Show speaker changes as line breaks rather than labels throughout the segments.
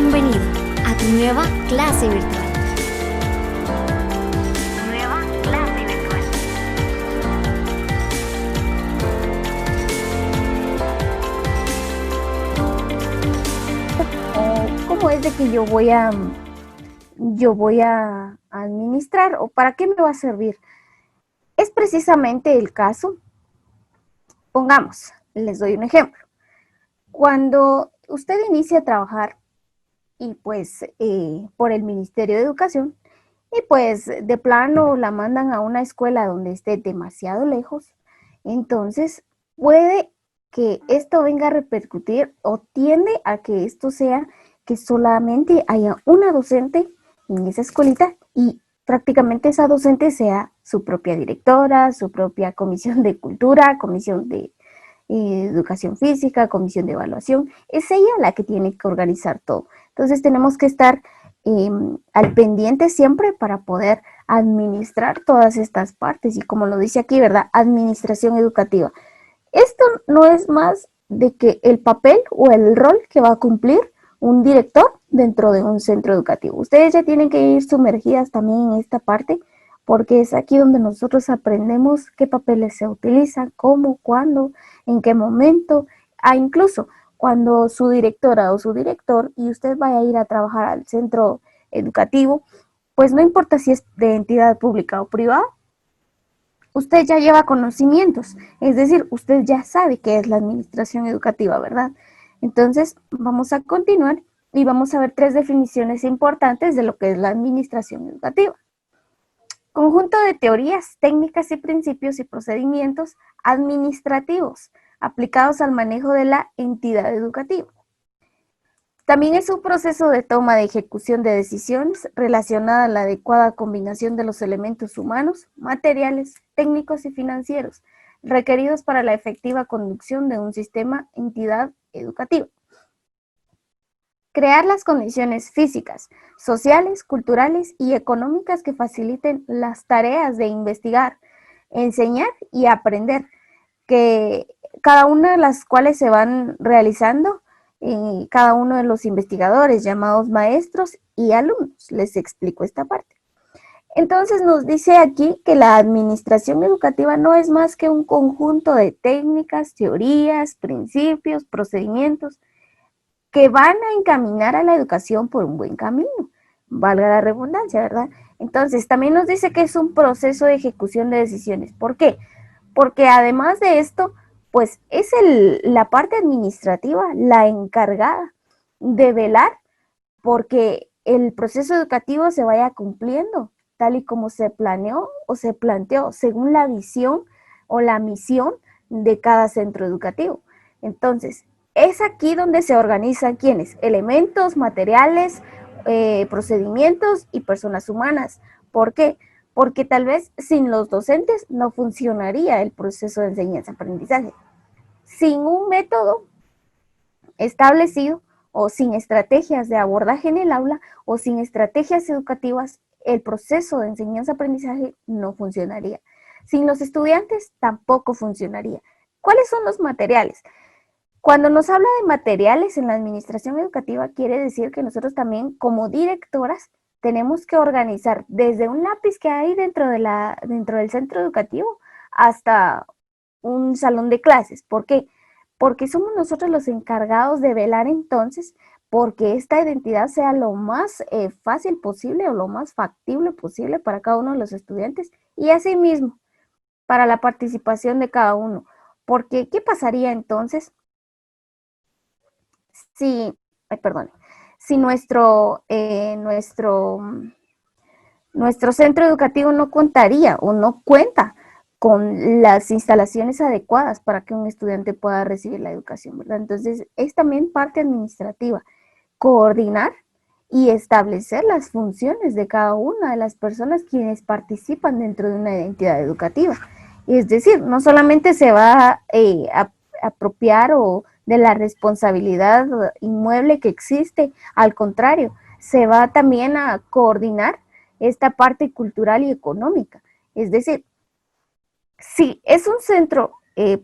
Bienvenido a tu nueva clase virtual. Nueva clase virtual.
¿Cómo es de que yo voy a administrar o para qué me va a servir? Es precisamente el caso. Pongamos, les doy un ejemplo. Cuando usted inicia a trabajar y pues por el Ministerio de Educación y pues de plano la mandan a una escuela donde esté demasiado lejos, entonces puede que esto venga a repercutir o tiende a que esto sea que solamente haya una docente en esa escuelita y prácticamente esa docente sea su propia directora, su propia comisión de cultura, comisión de educación física, comisión de evaluación. Es ella la que tiene que organizar todo. Entonces tenemos que estar al pendiente siempre para poder administrar todas estas partes y como lo dice aquí, ¿verdad? Administración educativa. Esto no es más de que el papel o el rol que va a cumplir un director dentro de un centro educativo. Ustedes ya tienen que ir sumergidas también en esta parte porque es aquí donde nosotros aprendemos qué papeles se utilizan, cómo, cuándo, en qué momento, incluso cuando su directora o su director y usted vaya a ir a trabajar al centro educativo, pues no importa si es de entidad pública o privada, usted ya lleva conocimientos, es decir, usted ya sabe qué es la administración educativa, ¿verdad? Entonces, vamos a continuar y vamos a ver 3 definiciones importantes de lo que es la administración educativa. Conjunto de teorías, técnicas y principios y procedimientos administrativos aplicados al manejo de la entidad educativa. También es un proceso de toma de ejecución de decisiones relacionada a la adecuada combinación de los elementos humanos, materiales, técnicos y financieros requeridos para la efectiva conducción de un sistema entidad educativa. Crear las condiciones físicas, sociales, culturales y económicas que faciliten las tareas de investigar, enseñar y aprender, que cada una de las cuales se van realizando cada uno de los investigadores llamados maestros y alumnos. Les explico esta parte. Entonces nos dice aquí que la administración educativa no es más que un conjunto de técnicas, teorías, principios, procedimientos que van a encaminar a la educación por un buen camino, valga la redundancia, ¿verdad? Entonces también nos dice que es un proceso de ejecución de decisiones. ¿Por qué? Porque además de esto, pues es la parte administrativa la encargada de velar porque el proceso educativo se vaya cumpliendo tal y como se planeó o se planteó según la visión o la misión de cada centro educativo. Entonces, es aquí donde se organizan ¿quiénes? Elementos, materiales, procedimientos y personas humanas. ¿Por qué? Porque tal vez sin los docentes no funcionaría el proceso de enseñanza-aprendizaje. Sin un método establecido o sin estrategias de abordaje en el aula o sin estrategias educativas, el proceso de enseñanza-aprendizaje no funcionaría. Sin los estudiantes tampoco funcionaría. ¿Cuáles son los materiales? Cuando nos habla de materiales en la administración educativa, quiere decir que nosotros también como directoras tenemos que organizar desde un lápiz que hay dentro del centro educativo hasta un salón de clases. ¿Por qué? Porque somos nosotros los encargados de velar entonces porque esta identidad sea lo más fácil posible o lo más factible posible para cada uno de los estudiantes y asimismo para la participación de cada uno. Porque, ¿qué pasaría entonces si nuestro centro educativo no contaría o no cuenta con las instalaciones adecuadas para que un estudiante pueda recibir la educación, ¿verdad? Entonces, es también parte administrativa, coordinar y establecer las funciones de cada una de las personas quienes participan dentro de una identidad educativa. Es decir, no solamente se va a apropiar o de la responsabilidad inmueble que existe, al contrario, se va también a coordinar esta parte cultural y económica. Es decir, si es un centro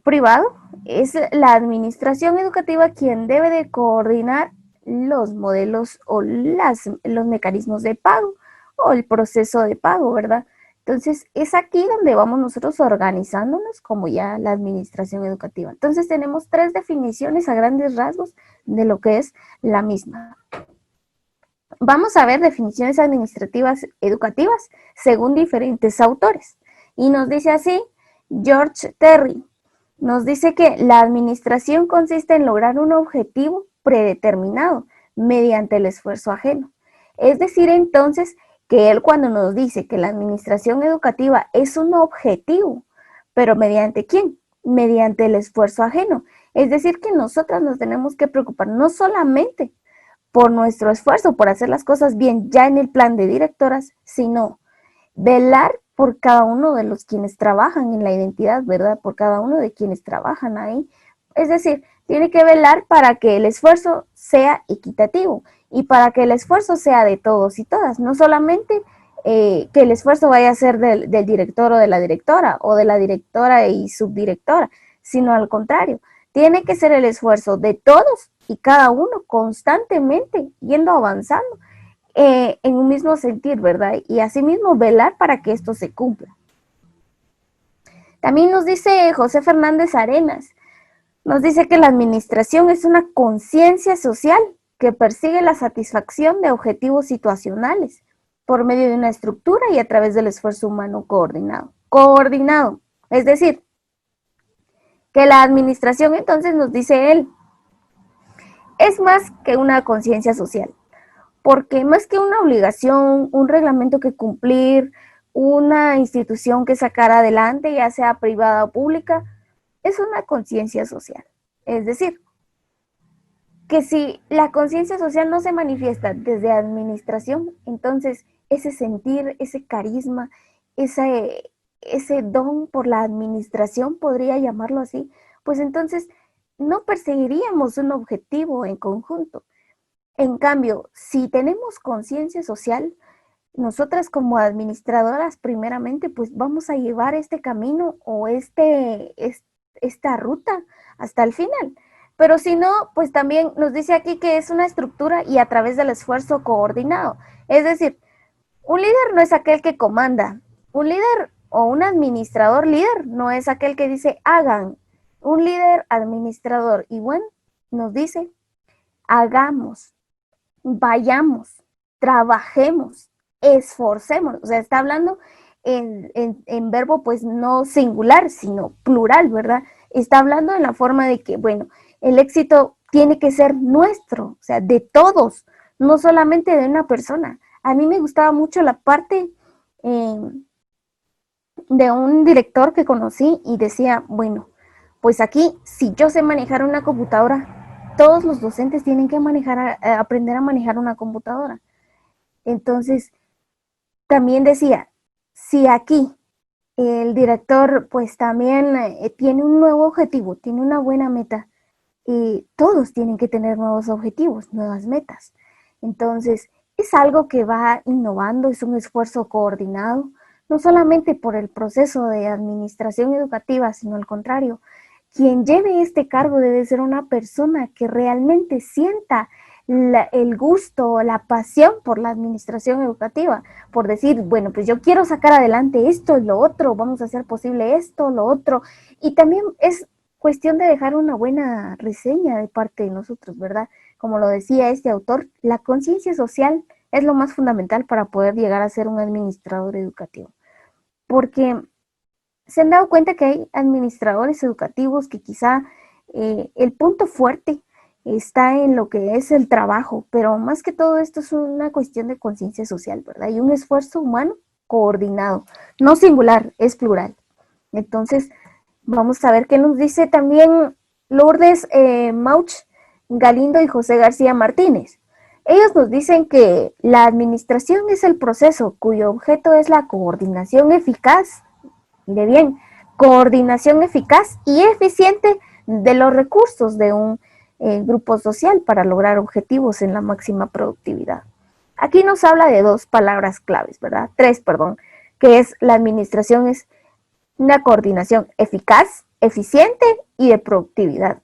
privado, es la administración educativa quien debe de coordinar los modelos o los mecanismos de pago o el proceso de pago, ¿verdad? Entonces, es aquí donde vamos nosotros organizándonos como ya la administración educativa. Entonces, tenemos 3 definiciones a grandes rasgos de lo que es la misma. Vamos a ver definiciones administrativas educativas según diferentes autores. Y nos dice así, George Terry, nos dice que la administración consiste en lograr un objetivo predeterminado mediante el esfuerzo ajeno. Es decir, entonces, que él cuando nos dice que la administración educativa es un objetivo, pero ¿mediante quién? Mediante el esfuerzo ajeno. Es decir, que nosotras nos tenemos que preocupar no solamente por nuestro esfuerzo, por hacer las cosas bien ya en el plan de directoras, sino velar por cada uno de los quienes trabajan en la identidad, ¿verdad? Por cada uno de quienes trabajan ahí. Es decir, tiene que velar para que el esfuerzo sea equitativo y para que el esfuerzo sea de todos y todas, no solamente que el esfuerzo vaya a ser del director o de la directora y subdirectora, sino al contrario, tiene que ser el esfuerzo de todos y cada uno constantemente yendo avanzando en un mismo sentir, ¿verdad? Y asimismo velar para que esto se cumpla. También nos dice José Fernández Arenas, nos dice que la administración es una conciencia social que persigue la satisfacción de objetivos situacionales por medio de una estructura y a través del esfuerzo humano coordinado. Coordinado, es decir, que la administración, entonces nos dice él, es más que una conciencia social, porque más que una obligación, un reglamento que cumplir, una institución que sacar adelante, ya sea privada o pública, es una conciencia social. Es decir, que si la conciencia social no se manifiesta desde administración, entonces ese sentir, ese carisma, ese don por la administración, podría llamarlo así, pues entonces no perseguiríamos un objetivo en conjunto. En cambio, si tenemos conciencia social, nosotras como administradoras primeramente pues vamos a llevar este camino o esta ruta hasta el final. Pero si no, pues también nos dice aquí que es una estructura y a través del esfuerzo coordinado. Es decir, un líder no es aquel que comanda. Un líder o un administrador líder no es aquel que dice hagan. Un líder administrador y bueno, nos dice hagamos, vayamos, trabajemos, esforcémonos. O sea, está hablando en verbo pues no singular, sino plural, ¿verdad? Está hablando en la forma de que, bueno, el éxito tiene que ser nuestro, o sea, de todos, no solamente de una persona. A mí me gustaba mucho la parte de un director que conocí y decía, bueno, pues aquí, si yo sé manejar una computadora, todos los docentes tienen que aprender a manejar una computadora. Entonces, también decía, si aquí el director pues también tiene un nuevo objetivo, tiene una buena meta, y todos tienen que tener nuevos objetivos, nuevas metas. Entonces, es algo que va innovando, es un esfuerzo coordinado, no solamente por el proceso de administración educativa, sino al contrario, quien lleve este cargo debe ser una persona que realmente sienta el gusto, la pasión por la administración educativa, por decir, bueno, pues yo quiero sacar adelante esto y lo otro, vamos a hacer posible esto, lo otro, y también es cuestión de dejar una buena reseña de parte de nosotros, ¿verdad? Como lo decía este autor, la conciencia social es lo más fundamental para poder llegar a ser un administrador educativo, porque se han dado cuenta que hay administradores educativos que quizá el punto fuerte está en lo que es el trabajo, pero más que todo esto es una cuestión de conciencia social, ¿verdad? Y un esfuerzo humano coordinado, no singular, es plural. Entonces, vamos a ver qué nos dice también Lourdes Mauch Galindo y José García Martínez. Ellos nos dicen que la administración es el proceso cuyo objeto es la coordinación eficaz, mire bien, coordinación eficaz y eficiente de los recursos de un grupo social para lograr objetivos en la máxima productividad. Aquí nos habla de dos palabras claves, ¿verdad? Tres, perdón, que es la administración es una coordinación eficaz, eficiente y de productividad.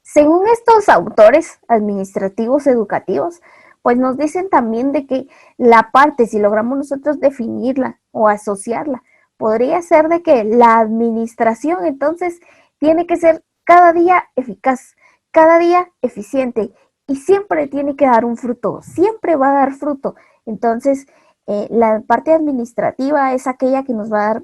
Según estos autores administrativos educativos, pues nos dicen también de que la parte, si logramos nosotros definirla o asociarla, podría ser de que la administración entonces tiene que ser cada día eficaz, cada día eficiente y siempre tiene que dar un fruto, siempre va a dar fruto. Entonces, la parte administrativa es aquella que nos va a dar,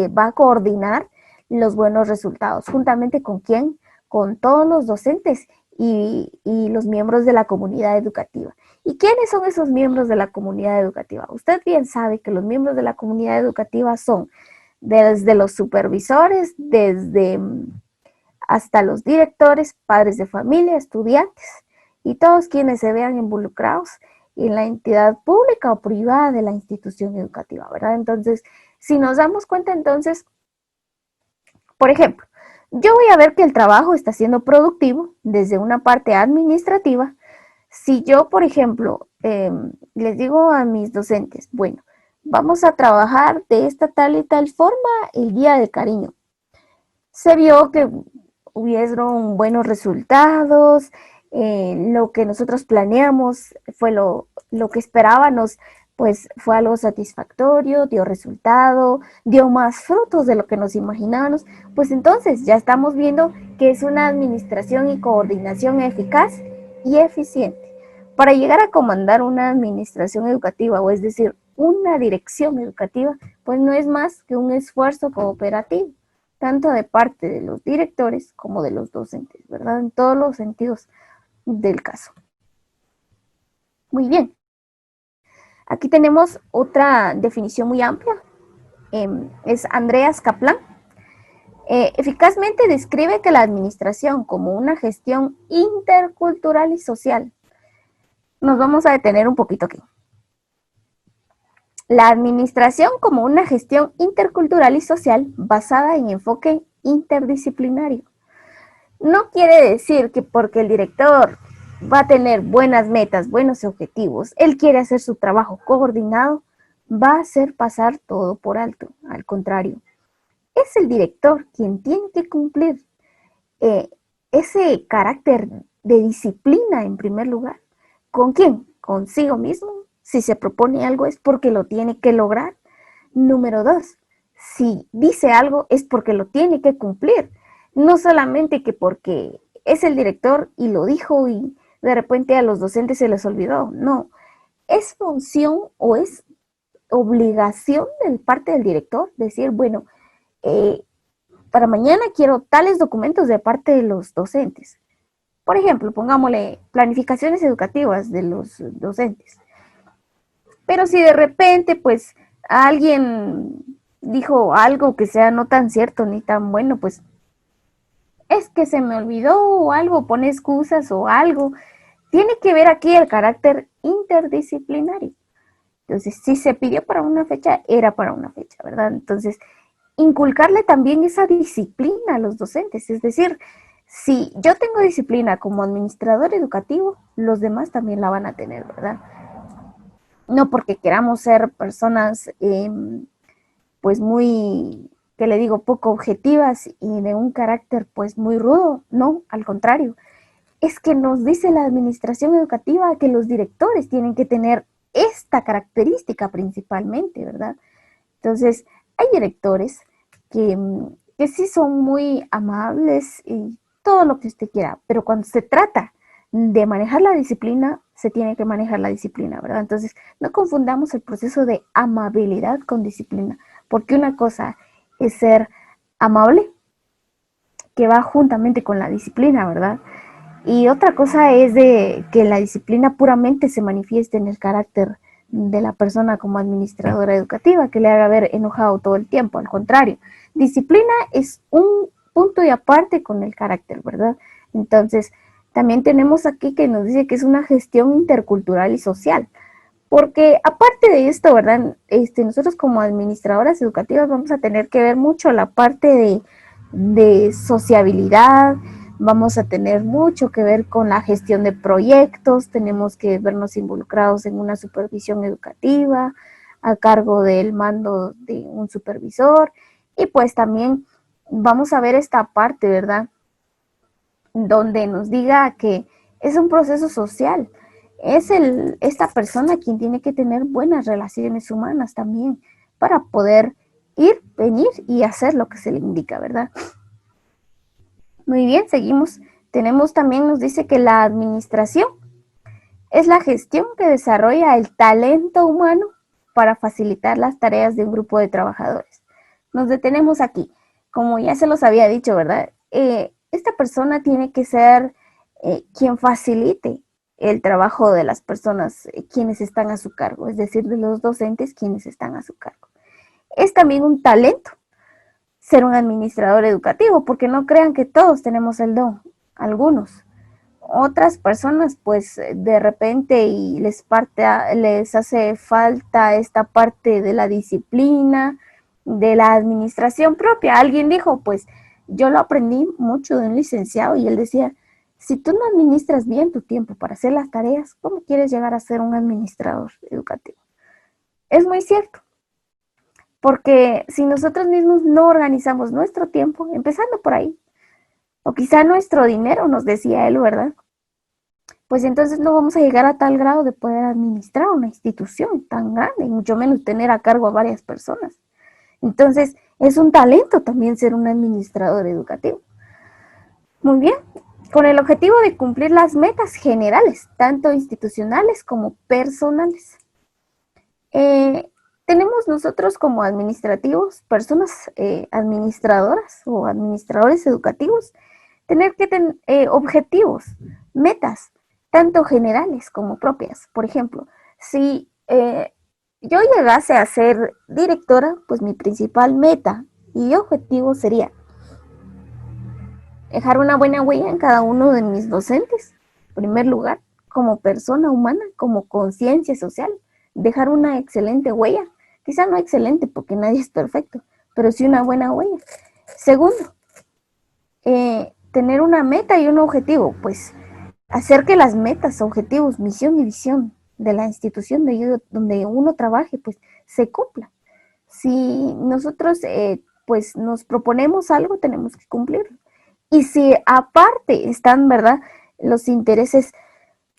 va a coordinar los buenos resultados. ¿Juntamente con quién? Con todos los docentes y los miembros de la comunidad educativa. ¿Y quiénes son esos miembros de la comunidad educativa? Usted bien sabe que los miembros de la comunidad educativa son desde los supervisores, desde hasta los directores, padres de familia, estudiantes y todos quienes se vean involucrados en la entidad pública o privada de la institución educativa, ¿verdad? Entonces, si nos damos cuenta, entonces, por ejemplo, yo voy a ver que el trabajo está siendo productivo desde una parte administrativa. Si yo, por ejemplo, les digo a mis docentes, bueno, vamos a trabajar de esta tal y tal forma el día del cariño. Se vio que hubieron buenos resultados, lo que nosotros planeamos fue lo que esperábamos, pues fue algo satisfactorio, dio resultado, dio más frutos de lo que nos imaginábamos, pues entonces ya estamos viendo que es una administración y coordinación eficaz y eficiente. Para llegar a comandar una administración educativa, o es decir, una dirección educativa, pues no es más que un esfuerzo cooperativo, tanto de parte de los directores como de los docentes, ¿verdad? En todos los sentidos del caso. Muy bien. Aquí tenemos otra definición muy amplia. Es Andreas Kaplan. Eficazmente describe que la administración como una gestión intercultural y social. Nos vamos a detener un poquito aquí. La administración como una gestión intercultural y social basada en enfoque interdisciplinario. No quiere decir que porque el director va a tener buenas metas, buenos objetivos, él quiere hacer su trabajo coordinado, va a hacer pasar todo por alto. Al contrario, es el director quien tiene que cumplir ese carácter de disciplina en primer lugar. ¿Con quién? Consigo mismo. Si se propone algo es porque lo tiene que lograr. Número 2, si dice algo es porque lo tiene que cumplir. No solamente que porque es el director y lo dijo y de repente a los docentes se les olvidó. No, es función o es obligación de parte del director decir, bueno, para mañana quiero tales documentos de parte de los docentes. Por ejemplo, pongámosle planificaciones educativas de los docentes. Pero si de repente, pues, alguien dijo algo que sea no tan cierto ni tan bueno, pues, es que se me olvidó o algo, pone excusas o algo. Tiene que ver aquí el carácter interdisciplinario. Entonces, si se pidió para una fecha, era para una fecha, ¿verdad? Entonces, inculcarle también esa disciplina a los docentes, es decir, si yo tengo disciplina como administrador educativo, los demás también la van a tener, ¿verdad? No porque queramos ser personas, pues muy, que le digo, poco objetivas y de un carácter pues muy rudo, no, al contrario. Es que nos dice la administración educativa que los directores tienen que tener esta característica principalmente, ¿verdad? Entonces, hay directores que sí son muy amables y todo lo que usted quiera, pero cuando se trata de manejar la disciplina, se tiene que manejar la disciplina, ¿verdad? Entonces, no confundamos el proceso de amabilidad con disciplina, porque una cosa es ser amable, que va juntamente con la disciplina, ¿verdad? Y otra cosa es de que la disciplina puramente se manifieste en el carácter de la persona como administradora educativa, que le haga ver enojado todo el tiempo. Al contrario, disciplina es un punto y aparte con el carácter, ¿verdad? Entonces, también tenemos aquí que nos dice que es una gestión intercultural y social. Porque aparte de esto, ¿verdad? Nosotros como administradoras educativas vamos a tener que ver mucho la parte de sociabilidad, vamos a tener mucho que ver con la gestión de proyectos, tenemos que vernos involucrados en una supervisión educativa a cargo del mando de un supervisor y pues también vamos a ver esta parte, ¿verdad? donde nos diga que es un proceso social. Esta persona quien tiene que tener buenas relaciones humanas también para poder ir, venir y hacer lo que se le indica, ¿verdad? Muy bien, seguimos. Tenemos también, nos dice que la administración es la gestión que desarrolla el talento humano para facilitar las tareas de un grupo de trabajadores. Nos detenemos aquí. Como ya se los había dicho, ¿verdad? Esta persona tiene que ser quien facilite el trabajo de las personas quienes están a su cargo, es decir, de los docentes quienes están a su cargo. Es también un talento ser un administrador educativo, porque no crean que todos tenemos el don, algunos. Otras personas, pues de repente y les hace falta esta parte de la disciplina, de la administración propia. Alguien dijo, pues yo lo aprendí mucho de un licenciado y él decía, si tú no administras bien tu tiempo para hacer las tareas, ¿cómo quieres llegar a ser un administrador educativo? Es muy cierto, porque si nosotros mismos no organizamos nuestro tiempo, empezando por ahí, o quizá nuestro dinero, nos decía él, ¿verdad? Pues entonces no vamos a llegar a tal grado de poder administrar una institución tan grande, y mucho menos tener a cargo a varias personas. Entonces, es un talento también ser un administrador educativo. Muy bien, con el objetivo de cumplir las metas generales, tanto institucionales como personales. Tenemos nosotros como administrativos, personas administradoras o administradores educativos, tener que tener objetivos, metas, tanto generales como propias. Por ejemplo, si yo llegase a ser directora, pues mi principal meta y objetivo sería dejar una buena huella en cada uno de mis docentes, en primer lugar, como persona humana, como conciencia social, dejar una excelente huella, quizá no excelente porque nadie es perfecto, pero sí una buena huella. Segundo, tener una meta y un objetivo, pues hacer que las metas, objetivos, misión y visión de la institución donde uno trabaje, pues se cumpla. Si nosotros pues nos proponemos algo, tenemos que cumplirlo. Y si aparte están, ¿verdad?, los intereses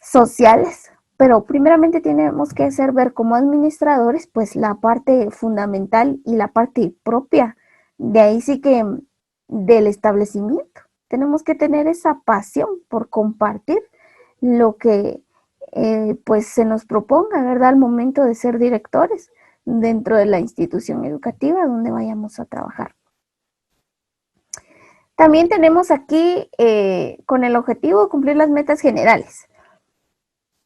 sociales, pero primeramente tenemos que hacer ver como administradores, pues la parte fundamental y la parte propia, de ahí sí que del establecimiento. Tenemos que tener esa pasión por compartir lo que pues se nos proponga, ¿verdad?, al momento de ser directores dentro de la institución educativa donde vayamos a trabajar. También tenemos aquí con el objetivo de cumplir las metas generales,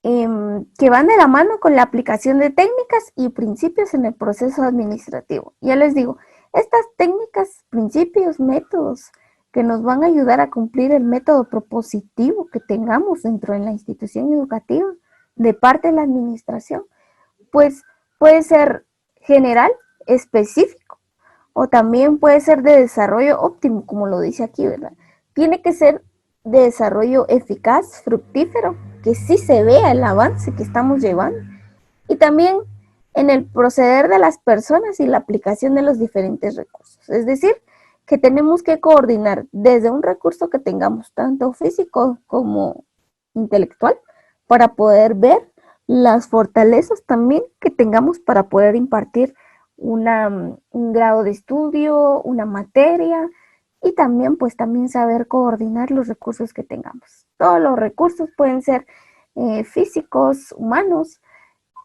que van de la mano con la aplicación de técnicas y principios en el proceso administrativo. Ya les digo, estas técnicas, principios, métodos que nos van a ayudar a cumplir el método propositivo que tengamos dentro de la institución educativa de parte de la administración, pues puede ser general, específico, o también puede ser de desarrollo óptimo, como lo dice aquí, ¿verdad? Tiene que ser de desarrollo eficaz, fructífero, que sí se vea el avance que estamos llevando, y también en el proceder de las personas y la aplicación de los diferentes recursos. Es decir, que tenemos que coordinar desde un recurso que tengamos tanto físico como intelectual para poder ver las fortalezas también que tengamos para poder impartir un grado de estudio, una materia, y también pues también saber coordinar los recursos que tengamos. Todos los recursos pueden ser físicos, humanos,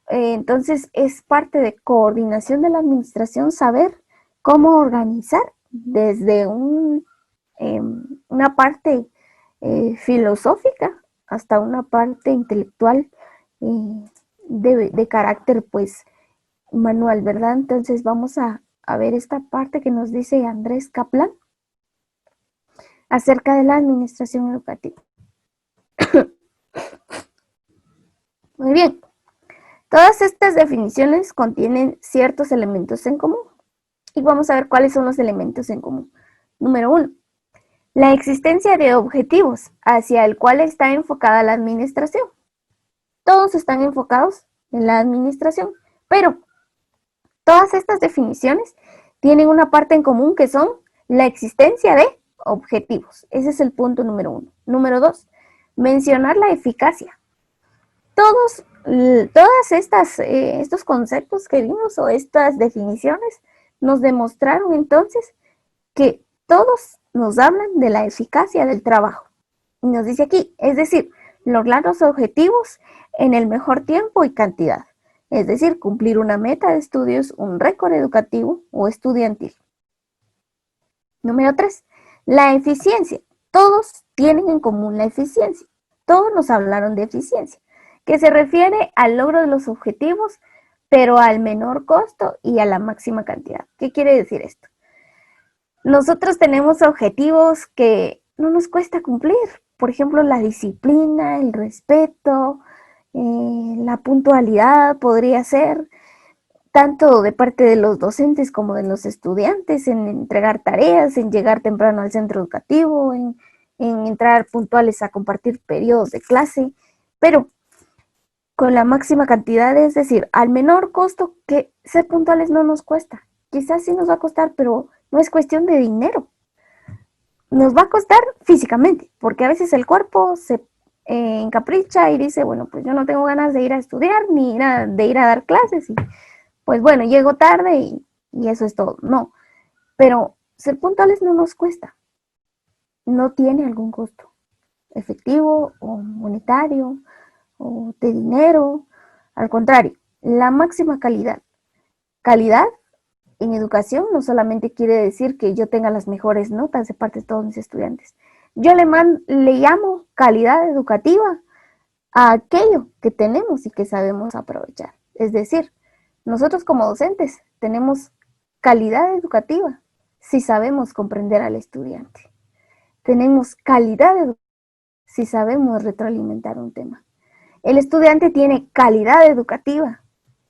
entonces es parte de coordinación de la administración saber cómo organizar desde una parte filosófica hasta una parte intelectual de carácter pues manual, ¿verdad? Entonces vamos a ver esta parte que nos dice Andrés Kaplan acerca de la administración educativa. Muy bien, todas estas definiciones contienen ciertos elementos en común y vamos a ver cuáles son los elementos en común. Número 1, la existencia de objetivos hacia el cual está enfocada la administración. Todos están enfocados en la administración, pero todas estas definiciones tienen una parte en común que son la existencia de objetivos. Ese es el punto número 1. Número 2, mencionar la eficacia. Todas estos conceptos que vimos o estas definiciones nos demostraron entonces que todos nos hablan de la eficacia del trabajo. Y nos dice aquí, es decir, lograr los objetivos en el mejor tiempo y cantidad. Es decir, cumplir una meta de estudios, un récord educativo o estudiantil. Número 3, la eficiencia. Todos tienen en común la eficiencia. Todos nos hablaron de eficiencia, que se refiere al logro de los objetivos, pero al menor costo y a la máxima cantidad. ¿Qué quiere decir esto? Nosotros tenemos objetivos que no nos cuesta cumplir. Por ejemplo, la disciplina, el respeto, la puntualidad podría ser, tanto de parte de los docentes como de los estudiantes, en entregar tareas, en llegar temprano al centro educativo, en entrar puntuales a compartir periodos de clase, pero con la máxima cantidad, es decir, al menor costo, que ser puntuales no nos cuesta. Quizás sí nos va a costar, pero no es cuestión de dinero. Nos va a costar físicamente, porque a veces el cuerpo se encapricha y dice, bueno, pues yo no tengo ganas de ir a estudiar ni de ir a dar clases y pues bueno, llego tarde y eso es todo. No, pero ser puntuales no nos cuesta. No tiene algún costo efectivo o monetario o de dinero. Al contrario, la máxima calidad. Calidad en educación no solamente quiere decir que yo tenga las mejores notas de parte de todos mis estudiantes. Yo le llamo calidad educativa a aquello que tenemos y que sabemos aprovechar. Es decir, nosotros como docentes tenemos calidad educativa si sabemos comprender al estudiante. Tenemos calidad educativa si sabemos retroalimentar un tema. El estudiante tiene calidad educativa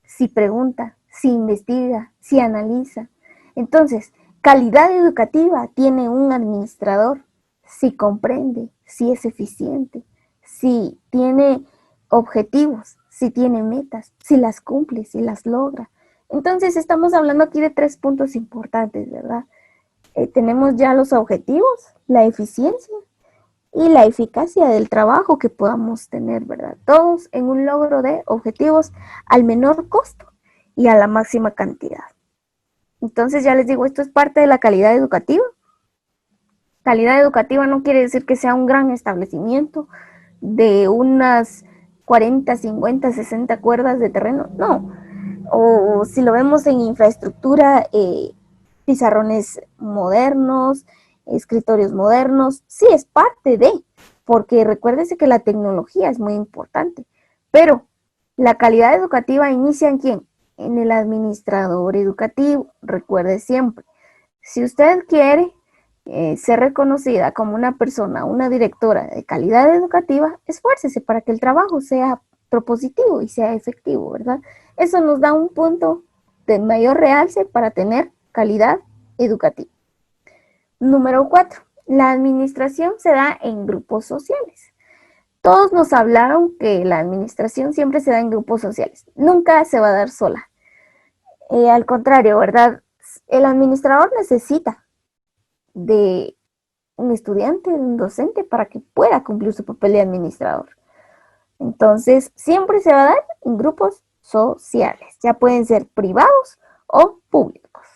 si pregunta, si investiga, si analiza. Entonces, calidad educativa tiene un administrador si comprende, si es eficiente, si tiene objetivos, si tiene metas, si las cumple, si las logra. Entonces, estamos hablando aquí de 3 puntos importantes, ¿verdad? Tenemos ya los objetivos, la eficiencia y la eficacia del trabajo que podamos tener, ¿verdad? Todos en un logro de objetivos al menor costo y a la máxima cantidad. Entonces ya les digo, esto es parte de la calidad educativa. Calidad educativa no quiere decir que sea un gran establecimiento de unas 40, 50, 60 cuerdas de terreno, no. O si lo vemos en infraestructura, pizarrones modernos, escritorios modernos, sí es parte de, porque recuérdese que la tecnología es muy importante, pero la calidad educativa inicia en ¿quién? En el administrador educativo. Recuerde siempre, si usted quiere ser reconocida como una persona, una directora de calidad educativa, esfuércese para que el trabajo sea propositivo y sea efectivo, ¿verdad? Eso nos da un punto de mayor realce para tener calidad educativa. Número 4. La administración se da en grupos sociales. Todos nos hablaron que la administración siempre se da en grupos sociales. Nunca se va a dar sola. Al contrario, ¿verdad? El administrador necesita de un estudiante, de un docente, para que pueda cumplir su papel de administrador. Entonces, siempre se va a dar en grupos sociales. Ya pueden ser privados o públicos.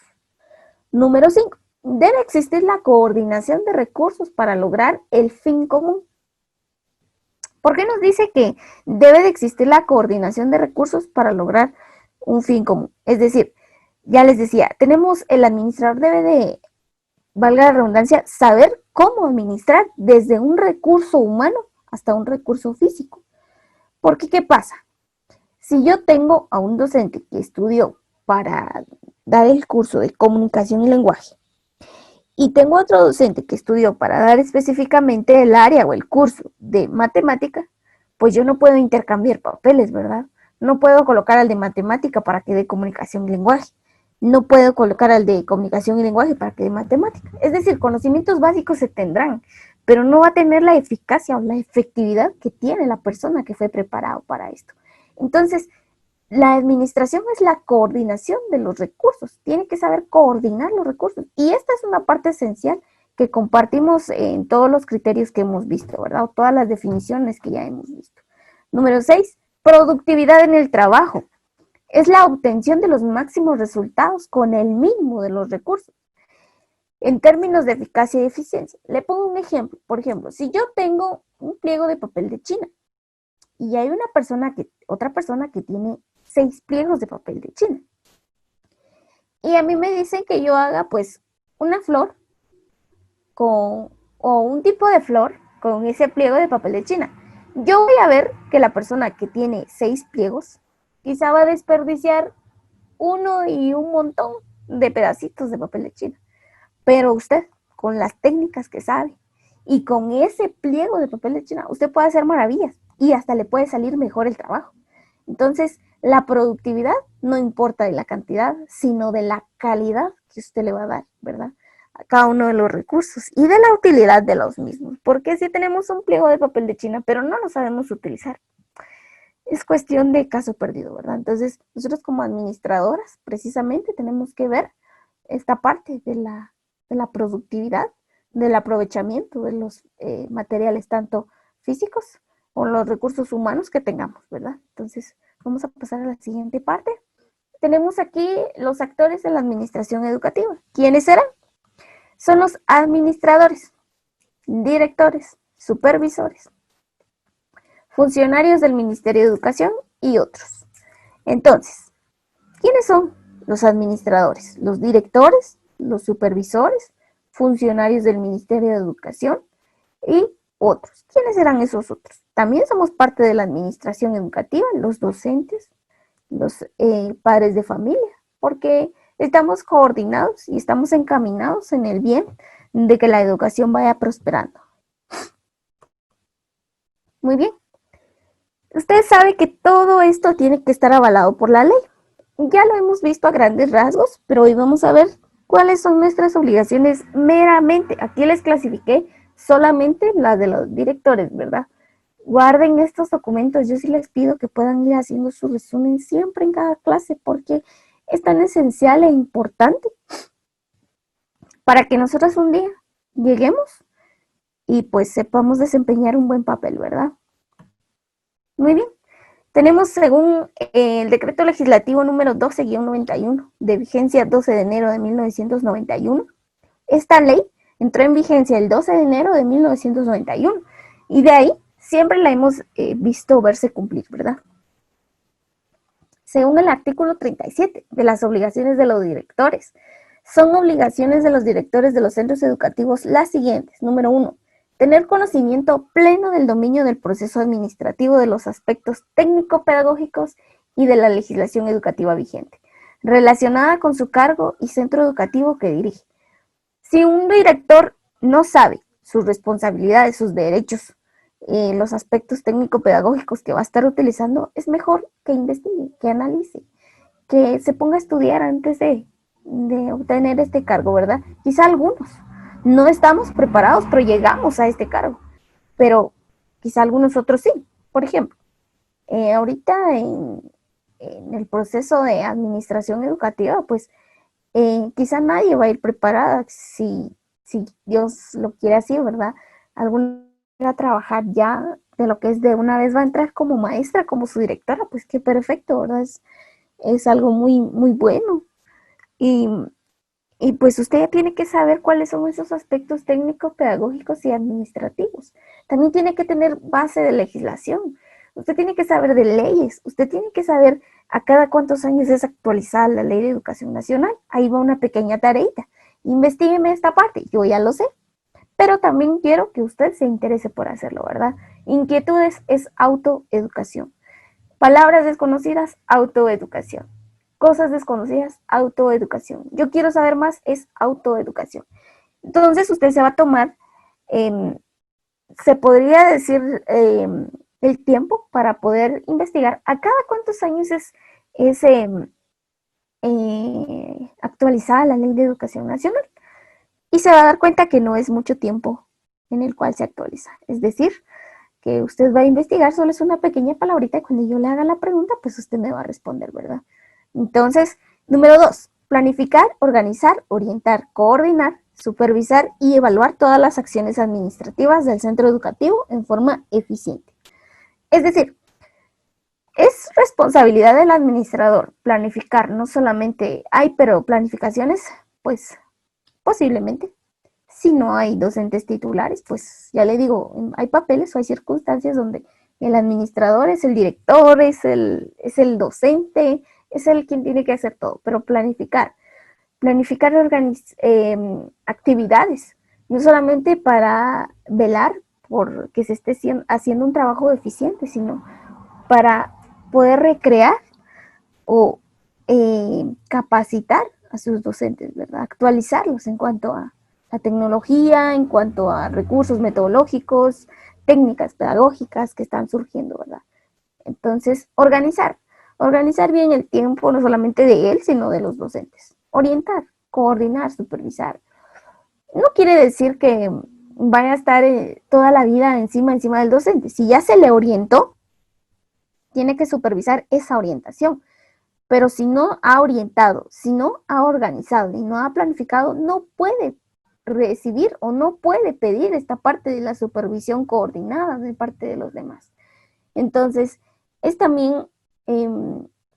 Número 5. Debe existir la coordinación de recursos para lograr el fin común. ¿Por qué nos dice que debe de existir la coordinación de recursos para lograr un fin común? Es decir, ya les decía, tenemos el administrador debe de, valga la redundancia, saber cómo administrar desde un recurso humano hasta un recurso físico. Porque, ¿qué pasa? Si yo tengo a un docente que estudió para dar el curso de comunicación y lenguaje, y tengo otro docente que estudió para dar específicamente el área o el curso de matemática, pues yo no puedo intercambiar papeles, ¿verdad? No puedo colocar al de matemática para que dé comunicación y lenguaje. No puedo colocar al de comunicación y lenguaje para que dé matemática. Es decir, conocimientos básicos se tendrán, pero no va a tener la eficacia o la efectividad que tiene la persona que fue preparado para esto. Entonces, la administración es la coordinación de los recursos. Tiene que saber coordinar los recursos. Y esta es una parte esencial que compartimos en todos los criterios que hemos visto, ¿verdad? O todas las definiciones que ya hemos visto. Número 6, productividad en el trabajo. Es la obtención de los máximos resultados con el mínimo de los recursos. En términos de eficacia y eficiencia, le pongo un ejemplo. Por ejemplo, si yo tengo un pliego de papel de China y hay otra persona que tiene 6 pliegos de papel de China, y a mí me dicen que yo haga pues una flor o un tipo de flor con ese pliego de papel de China. Yo voy a ver que la persona que tiene 6 pliegos quizá va a desperdiciar uno y un montón de pedacitos de papel de China. Pero usted, con las técnicas que sabe y con ese pliego de papel de China, usted puede hacer maravillas y hasta le puede salir mejor el trabajo. Entonces, la productividad no importa de la cantidad, sino de la calidad que usted le va a dar, ¿verdad? A cada uno de los recursos y de la utilidad de los mismos. Porque si tenemos un pliego de papel de China, pero no lo sabemos utilizar, es cuestión de caso perdido, ¿verdad? Entonces, nosotros como administradoras, precisamente, tenemos que ver esta parte de la productividad, del aprovechamiento de los materiales, tanto físicos o los recursos humanos que tengamos, ¿verdad? Entonces, vamos a pasar a la siguiente parte. Tenemos aquí los actores de la administración educativa. ¿Quiénes serán? Son los administradores, directores, supervisores, funcionarios del Ministerio de Educación y otros. Entonces, ¿quiénes son los administradores? Los directores, los supervisores, funcionarios del Ministerio de Educación y otros. ¿Quiénes serán esos otros? También somos parte de la administración educativa, los docentes, los padres de familia, porque estamos coordinados y estamos encaminados en el bien de que la educación vaya prosperando. Muy bien. Usted sabe que todo esto tiene que estar avalado por la ley. Ya lo hemos visto a grandes rasgos, pero hoy vamos a ver cuáles son nuestras obligaciones meramente. Aquí les clasifiqué solamente las de los directores, ¿verdad? Guarden estos documentos. Yo sí les pido que puedan ir haciendo su resumen siempre en cada clase porque es tan esencial e importante para que nosotros un día lleguemos y pues sepamos desempeñar un buen papel, ¿verdad? Muy bien. Tenemos, según el decreto legislativo número 12-91, de vigencia 12 de enero de 1991, esta ley entró en vigencia el 12 de enero de 1991 y de ahí siempre la hemos visto verse cumplir, ¿verdad? Según el artículo 37 de las obligaciones de los directores, son obligaciones de los directores de los centros educativos las siguientes. Número 1. Tener conocimiento pleno del dominio del proceso administrativo, de los aspectos técnico-pedagógicos y de la legislación educativa vigente, relacionada con su cargo y centro educativo que dirige. Si un director no sabe sus responsabilidades, sus derechos, los aspectos técnico-pedagógicos que va a estar utilizando, es mejor que investigue, que analice, que se ponga a estudiar antes de obtener este cargo, ¿verdad? Quizá algunos no estamos preparados, pero llegamos a este cargo. Pero quizá algunos otros sí. Por ejemplo, ahorita en el proceso de administración educativa, pues quizá nadie va a ir preparada si Dios lo quiere así, ¿verdad? Algunos va a trabajar ya de lo que es de una vez va a entrar como maestra, como su directora, pues qué perfecto, ¿verdad? Es algo muy, muy bueno. Y pues usted ya tiene que saber cuáles son esos aspectos técnicos, pedagógicos y administrativos. También tiene que tener base de legislación. Usted tiene que saber de leyes. Usted tiene que saber a cada cuántos años es actualizada la Ley de Educación Nacional. Ahí va una pequeña tareita. Investígueme esta parte. Yo ya lo sé. Pero también quiero que usted se interese por hacerlo, ¿verdad? Inquietudes es autoeducación. Palabras desconocidas, autoeducación. Cosas desconocidas, autoeducación. Yo quiero saber más, es autoeducación. Entonces usted se va a tomar, se podría decir, el tiempo para poder investigar a cada cuántos años es actualizada la Ley de Educación Nacional. Y se va a dar cuenta que no es mucho tiempo en el cual se actualiza. Es decir, que usted va a investigar, solo es una pequeña palabrita y cuando yo le haga la pregunta, pues usted me va a responder, ¿verdad? Entonces, número 2, planificar, organizar, orientar, coordinar, supervisar y evaluar todas las acciones administrativas del centro educativo en forma eficiente. Es decir, es responsabilidad del administrador planificar, no solamente hay, pero planificaciones, pues posiblemente. Si no hay docentes titulares, pues ya le digo, hay papeles o hay circunstancias donde el administrador es el director, es el docente, es el quien tiene que hacer todo, pero planificar actividades, no solamente para velar por que se esté haciendo un trabajo eficiente, sino para poder recrear o capacitar a sus docentes, ¿verdad? Actualizarlos en cuanto a la tecnología, en cuanto a recursos metodológicos, técnicas pedagógicas que están surgiendo, ¿verdad? Entonces, organizar bien el tiempo, no solamente de él, sino de los docentes. Orientar, coordinar, supervisar. No quiere decir que vaya a estar toda la vida encima del docente. Si ya se le orientó, tiene que supervisar esa orientación. Pero si no ha orientado, si no ha organizado y no ha planificado, no puede recibir o no puede pedir esta parte de la supervisión coordinada de parte de los demás. Entonces, es también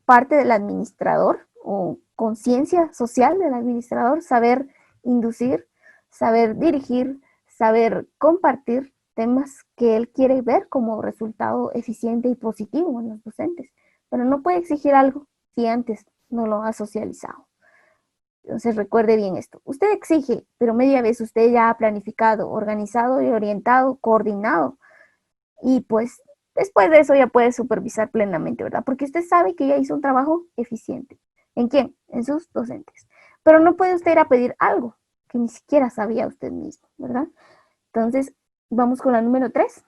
parte del administrador o conciencia social del administrador saber inducir, saber dirigir, saber compartir temas que él quiere ver como resultado eficiente y positivo en los docentes, pero no puede exigir algo si antes no lo ha socializado. Entonces recuerde bien esto. Usted exige, pero media vez usted ya ha planificado, organizado y orientado, coordinado. Y pues después de eso ya puede supervisar plenamente, ¿verdad? Porque usted sabe que ya hizo un trabajo eficiente. ¿En quién? En sus docentes. Pero no puede usted ir a pedir algo que ni siquiera sabía usted mismo, ¿verdad? Entonces vamos con la número 3,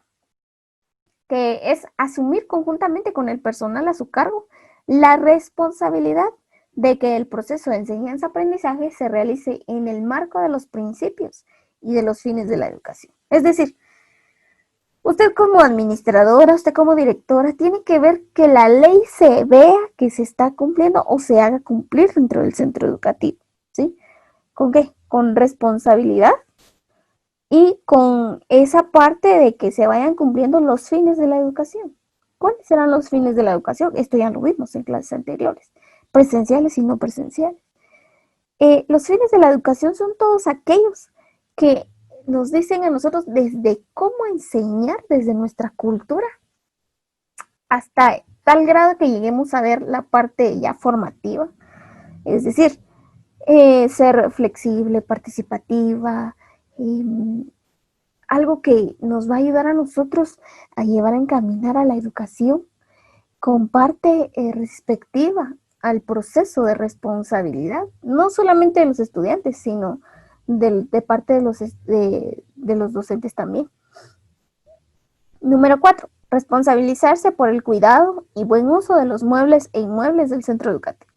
que es asumir conjuntamente con el personal a su cargo la responsabilidad de que el proceso de enseñanza-aprendizaje se realice en el marco de los principios y de los fines de la educación. Es decir, usted como administradora, usted como directora, tiene que ver que la ley se vea que se está cumpliendo o se haga cumplir dentro del centro educativo, ¿sí? ¿Con qué? Con responsabilidad y con esa parte de que se vayan cumpliendo los fines de la educación. ¿Cuáles serán los fines de la educación? Esto ya lo vimos en clases anteriores, presenciales y no presenciales. Los fines de la educación son todos aquellos que nos dicen a nosotros desde cómo enseñar, desde nuestra cultura, hasta tal grado que lleguemos a ver la parte ya formativa, es decir, ser flexible, participativa, algo que nos va a ayudar a nosotros a llevar a encaminar a la educación con parte respectiva al proceso de responsabilidad, no solamente de los estudiantes, sino de parte de los docentes también. Número 4, responsabilizarse por el cuidado y buen uso de los muebles e inmuebles del centro educativo.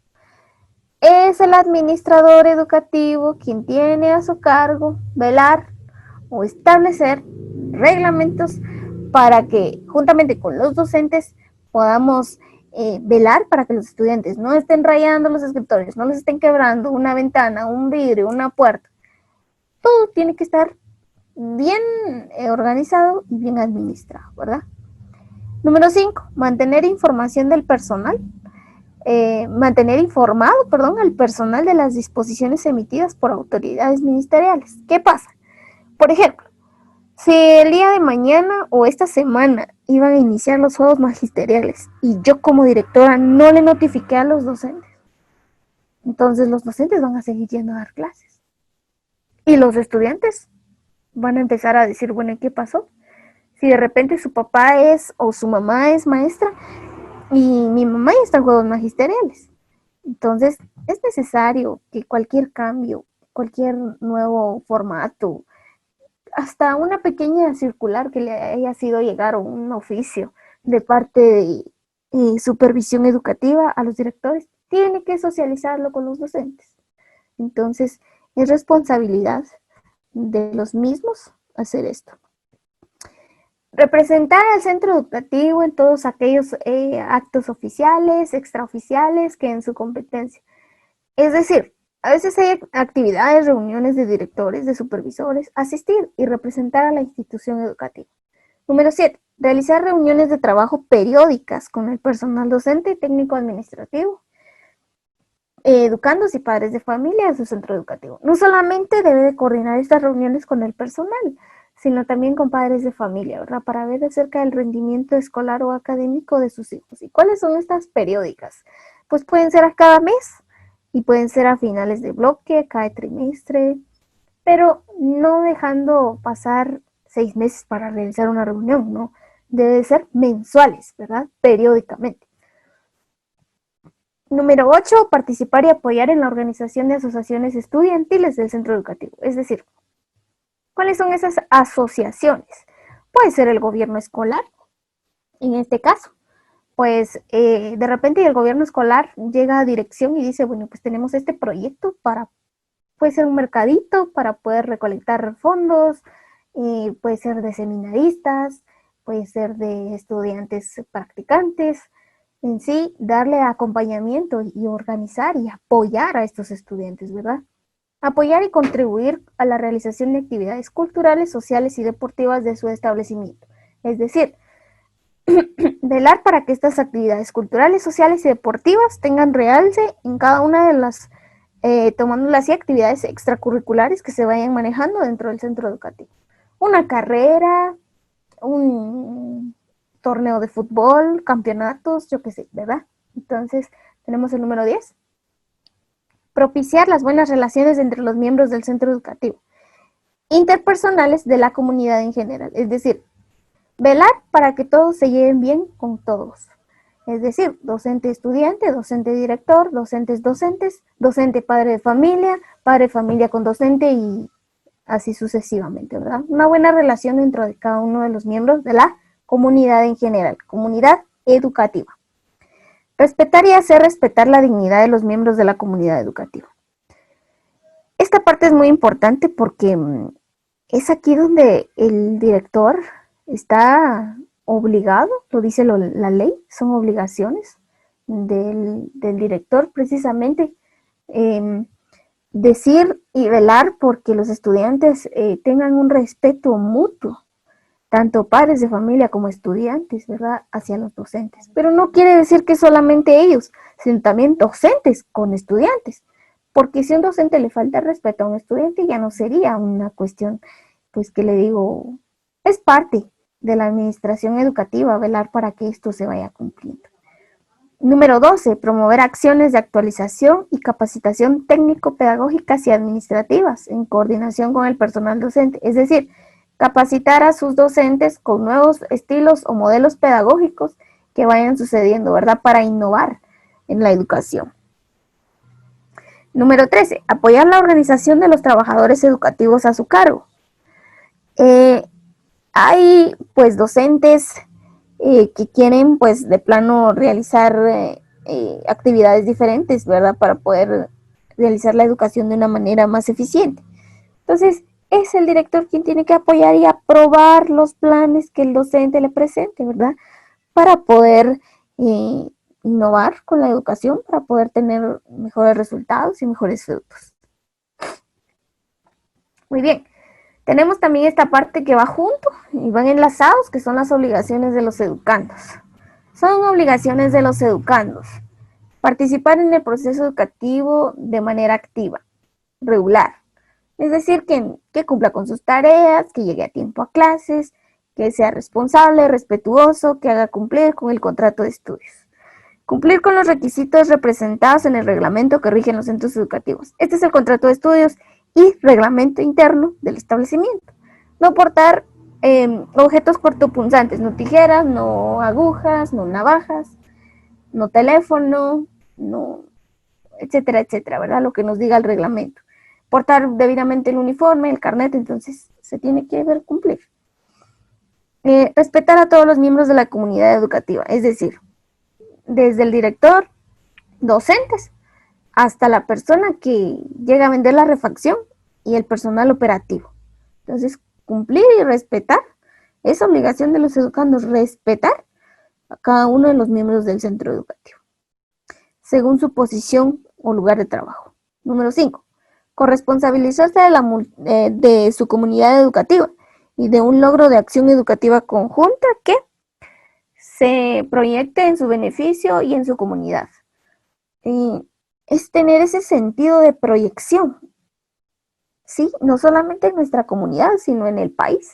Es el administrador educativo quien tiene a su cargo velar o establecer reglamentos para que, juntamente con los docentes, podamos velar para que los estudiantes no estén rayando los escritorios, no les estén quebrando una ventana, un vidrio, una puerta. Todo tiene que estar bien organizado y bien administrado, ¿verdad? Número 5, mantener información del personal. Mantener informado, al personal de las disposiciones emitidas por autoridades ministeriales. ¿Qué pasa? Por ejemplo, si el día de mañana o esta semana iban a iniciar los juegos magisteriales y yo como directora no le notifiqué a los docentes, entonces los docentes van a seguir yendo a dar clases. Y los estudiantes van a empezar a decir, bueno, ¿qué pasó? Si de repente su papá o su mamá es maestra y mi mamá ya está en juegos magisteriales. Entonces es necesario que cualquier cambio, cualquier nuevo formato, hasta una pequeña circular que le haya sido llegar un oficio de parte de supervisión educativa a los directores, tiene que socializarlo con los docentes. Entonces, es responsabilidad de los mismos hacer esto. Representar al centro educativo en todos aquellos actos oficiales, extraoficiales que en su competencia. Es decir, A veces hay actividades, reuniones de directores, de supervisores, asistir y representar a la institución educativa. Número 7. Realizar reuniones de trabajo periódicas con el personal docente y técnico administrativo, educandos y padres de familia de su centro educativo. No solamente debe de coordinar estas reuniones con el personal, sino también con padres de familia, ¿verdad? Para ver acerca del rendimiento escolar o académico de sus hijos. ¿Y cuáles son estas periódicas? Pues pueden ser a cada mes y pueden ser a finales de bloque, cada trimestre, pero no dejando pasar 6 meses para realizar una reunión, ¿no? Debe ser mensuales, ¿verdad? Periódicamente. Número 8, participar y apoyar en la organización de asociaciones estudiantiles del centro educativo. Es decir, ¿cuáles son esas asociaciones? Puede ser el gobierno escolar, en este caso. Pues de repente el gobierno escolar llega a dirección y dice, bueno, pues tenemos este proyecto para, puede ser un mercadito para poder recolectar fondos, puede ser de seminaristas, puede ser de estudiantes practicantes, en sí, darle acompañamiento y organizar y apoyar a estos estudiantes, ¿verdad? Apoyar y contribuir a la realización de actividades culturales, sociales y deportivas de su establecimiento. Es decir, velar para que estas actividades culturales, sociales y deportivas tengan realce en cada una de las, tomándolas así, actividades extracurriculares que se vayan manejando dentro del centro educativo. Una carrera, un torneo de fútbol, campeonatos, yo qué sé, ¿verdad? Entonces, tenemos el número 10. Propiciar las buenas relaciones entre los miembros del centro educativo, interpersonales de la comunidad en general, es decir, velar para que todos se lleven bien con todos, es decir, docente-estudiante, docente-director, docentes-docentes, docente-padre de familia con docente y así sucesivamente, ¿verdad? Una buena relación dentro de cada uno de los miembros de la comunidad en general, comunidad educativa. Respetar y hacer respetar la dignidad de los miembros de la comunidad educativa. Esta parte es muy importante porque es aquí donde el director está obligado, lo dice la ley, son obligaciones del director precisamente, decir y velar porque los estudiantes tengan un respeto mutuo, tanto padres de familia como estudiantes, ¿verdad?, hacia los docentes. Pero no quiere decir que solamente ellos, sino también docentes con estudiantes, porque si a un docente le falta respeto a un estudiante ya no sería una cuestión, pues que le digo, es parte de la administración educativa velar para que esto se vaya cumpliendo. Número 12, promover acciones de actualización y capacitación técnico-pedagógicas y administrativas en coordinación con el personal docente, es decir, capacitar a sus docentes con nuevos estilos o modelos pedagógicos que vayan sucediendo, ¿verdad?, para innovar en la educación. Número 13, apoyar la organización de los trabajadores educativos a su cargo. Hay pues docentes que quieren pues de plano realizar actividades diferentes, ¿verdad?, para poder realizar la educación de una manera más eficiente. Entonces, es el director quien tiene que apoyar y aprobar los planes que el docente le presente, ¿verdad?, para poder innovar con la educación, para poder tener mejores resultados y mejores frutos. Muy bien. Tenemos también esta parte que va junto y van enlazados, que son las obligaciones de los educandos. Son obligaciones de los educandos. Participar en el proceso educativo de manera activa, regular. Es decir, que cumpla con sus tareas, que llegue a tiempo a clases, que sea responsable, respetuoso, que haga cumplir con el contrato de estudios. Cumplir con los requisitos representados en el reglamento que rigen los centros educativos. Este es el contrato de estudios y reglamento interno del establecimiento. No portar objetos cortopunzantes, no tijeras, no agujas, no navajas, no teléfono, no, etcétera, etcétera, ¿verdad? Lo que nos diga el reglamento. Portar debidamente el uniforme, el carnet, entonces se tiene que ver cumplir. Respetar a todos los miembros de la comunidad educativa, es decir, desde el director, docentes, hasta la persona que llega a vender la refacción y el personal operativo. Entonces, cumplir y respetar, es obligación de los educandos respetar a cada uno de los miembros del centro educativo, según su posición o lugar de trabajo. Número 5. Corresponsabilizarse de su comunidad educativa y de un logro de acción educativa conjunta que se proyecte en su beneficio y en su comunidad. Y es tener ese sentido de proyección, ¿sí? No solamente en nuestra comunidad, sino en el país.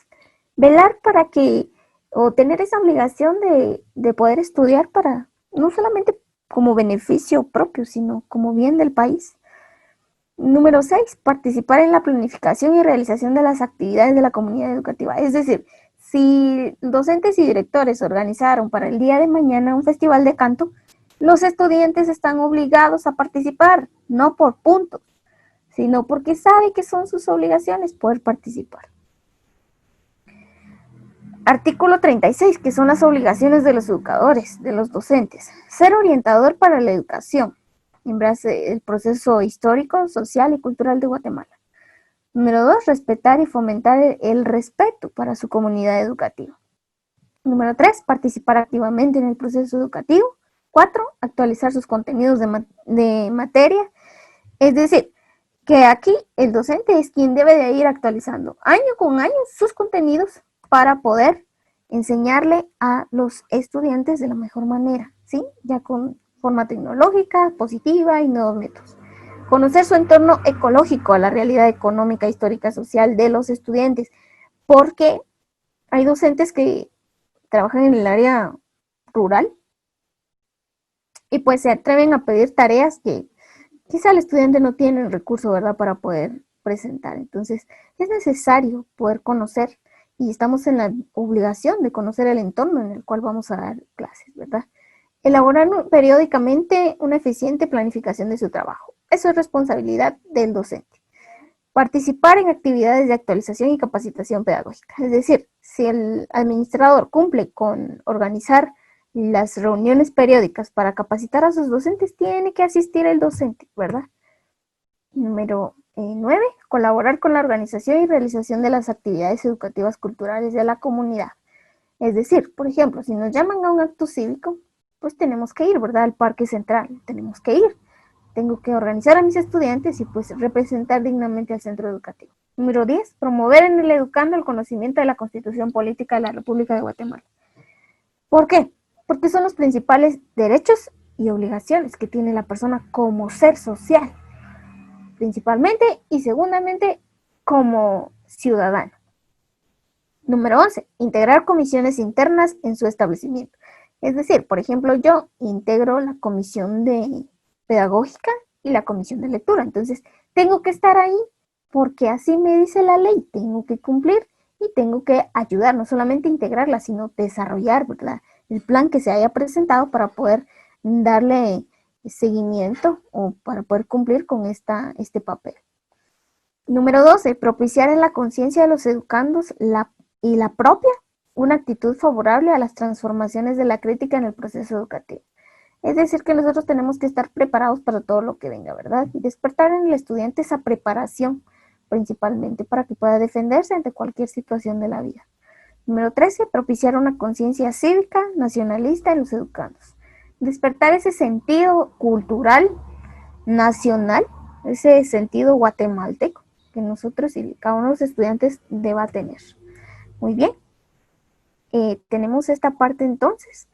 Velar para que, o tener esa obligación de poder estudiar para, no solamente como beneficio propio, sino como bien del país. Número 6, participar en la planificación y realización de las actividades de la comunidad educativa. Es decir, si docentes y directores organizaron para el día de mañana un festival de canto, los estudiantes están obligados a participar, no por puntos, sino porque saben que son sus obligaciones poder participar. Artículo 36, que son las obligaciones de los educadores, de los docentes. Ser orientador para la educación, en base al proceso histórico, social y cultural de Guatemala. Número 2, respetar y fomentar el respeto para su comunidad educativa. Número 3, participar activamente en el proceso educativo. 4, actualizar sus contenidos de materia. Es decir, que aquí el docente es quien debe de ir actualizando año con año sus contenidos para poder enseñarle a los estudiantes de la mejor manera, ¿sí? Ya con forma tecnológica, positiva y nuevos métodos. Conocer su entorno ecológico, la realidad económica, histórica, social de los estudiantes, porque hay docentes que trabajan en el área rural y pues se atreven a pedir tareas que quizá el estudiante no tiene el recurso, ¿verdad?, para poder presentar. Entonces, es necesario poder conocer y estamos en la obligación de conocer el entorno en el cual vamos a dar clases, ¿verdad? Elaborar periódicamente una eficiente planificación de su trabajo. Eso es responsabilidad del docente. Participar en actividades de actualización y capacitación pedagógica. Es decir, si el administrador cumple con organizar las reuniones periódicas para capacitar a sus docentes, tiene que asistir el docente, ¿verdad? Número 9, colaborar con la organización y realización de las actividades educativas culturales de la comunidad. Es decir, por ejemplo, si nos llaman a un acto cívico, pues tenemos que ir, ¿verdad?, al Parque Central, tenemos que ir. Tengo que organizar a mis estudiantes y pues representar dignamente al centro educativo. Número 10, promover en el educando el conocimiento de la Constitución Política de la República de Guatemala. ¿Por qué? Porque son los principales derechos y obligaciones que tiene la persona como ser social, principalmente y segundamente como ciudadano. Número 11, integrar comisiones internas en su establecimiento. Es decir, por ejemplo, yo integro la comisión de pedagógica y la comisión de lectura. Entonces, tengo que estar ahí porque así me dice la ley. Tengo que cumplir y tengo que ayudar, no solamente integrarla, sino desarrollar, ¿verdad?, el plan que se haya presentado para poder darle seguimiento o para poder cumplir con este papel. Número 12, propiciar en la conciencia de los educandos y la propia una actitud favorable a las transformaciones de la crítica en el proceso educativo. Es decir, que nosotros tenemos que estar preparados para todo lo que venga, ¿verdad? Y despertar en el estudiante esa preparación, principalmente, para que pueda defenderse ante cualquier situación de la vida. Número 13, propiciar una conciencia cívica, nacionalista en los educandos. Despertar ese sentido cultural, nacional, ese sentido guatemalteco, que nosotros y cada uno de los estudiantes deba tener. Muy bien. Tenemos esta parte entonces.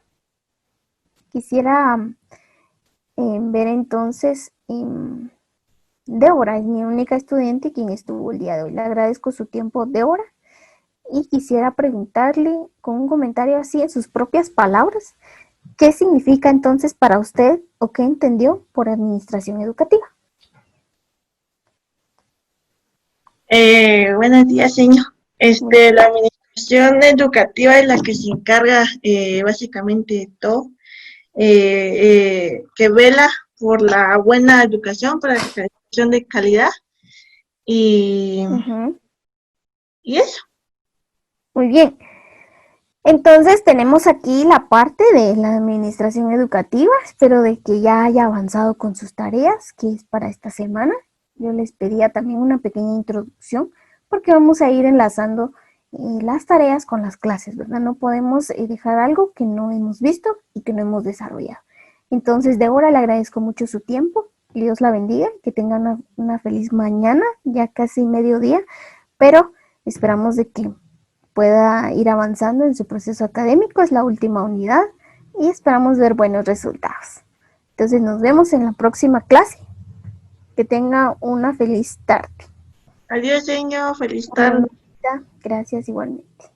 Quisiera ver entonces Débora, es mi única estudiante quien estuvo el día de hoy. Le agradezco su tiempo, Débora, y quisiera preguntarle con un comentario así en sus propias palabras, ¿qué significa entonces para usted o qué entendió por administración educativa?
Buenos días, señor. La administración educativa es la que se encarga básicamente de todo, que vela por la buena educación, para la educación de calidad y eso.
Muy bien. Entonces tenemos aquí la parte de la administración educativa. Espero de que ya haya avanzado con sus tareas, que es para esta semana. Yo les pedía también una pequeña introducción porque vamos a ir enlazando las tareas con las clases, ¿verdad? No podemos dejar algo que no hemos visto y que no hemos desarrollado. Entonces, Débora, le agradezco mucho su tiempo. que Dios la bendiga, que tengan una feliz mañana, ya casi mediodía, pero esperamos de que pueda ir avanzando en su proceso académico, es la última unidad y esperamos ver buenos resultados. Entonces nos vemos en la próxima clase. Que tenga una feliz tarde.
Adiós, señor. Feliz tarde.
Gracias igualmente.